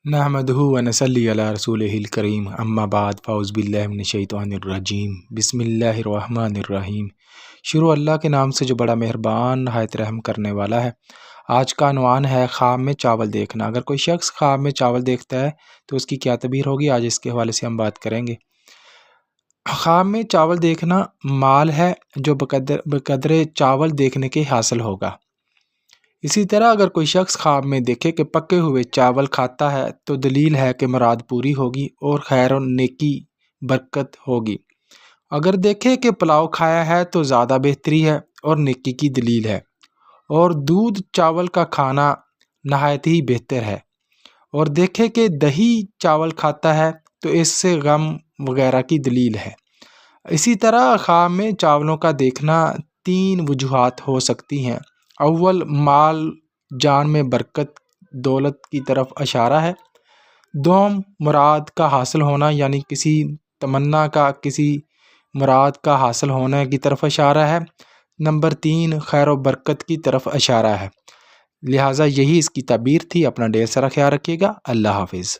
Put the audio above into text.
نحمدہ ونصلی علی رسولہ الکریم اما بعد فاعوذ باللہ من الشیطان الرجیم بسم اللہ الرحمن الرحیم۔ شروع اللہ کے نام سے جو بڑا مہربان نہایت رحم کرنے والا ہے۔ آج کا عنوان ہے خواب میں چاول دیکھنا۔ اگر کوئی شخص خواب میں چاول دیکھتا ہے تو اس کی کیا تعبیر ہوگی، آج اس کے حوالے سے ہم بات کریں گے۔ خواب میں چاول دیکھنا مال ہے جو بقدر چاول دیکھنے کے حاصل ہوگا۔ اسی طرح اگر کوئی شخص خواب میں دیکھے کہ پکے ہوئے چاول کھاتا ہے تو دلیل ہے کہ مراد پوری ہوگی اور خیر و نیکی برکت ہوگی۔ اگر دیکھے کہ پلاؤ کھایا ہے تو زیادہ بہتری ہے اور نیکی کی دلیل ہے، اور دودھ چاول کا کھانا نہایت ہی بہتر ہے۔ اور دیکھے کہ دہی چاول کھاتا ہے تو اس سے غم وغیرہ کی دلیل ہے۔ اسی طرح خواب میں چاولوں کا دیکھنا 3 وجوہات ہو سکتی ہیں۔ اول، مال جان میں برکت دولت کی طرف اشارہ ہے۔ دوم، مراد کا حاصل ہونا یعنی کسی تمنا کا کسی مراد کا حاصل ہونے کی طرف اشارہ ہے۔ نمبر 3، خیر و برکت کی طرف اشارہ ہے۔ لہٰذا یہی اس کی تعبیر تھی۔ اپنا ڈھیر سارا خیال رکھیے گا۔ اللہ حافظ۔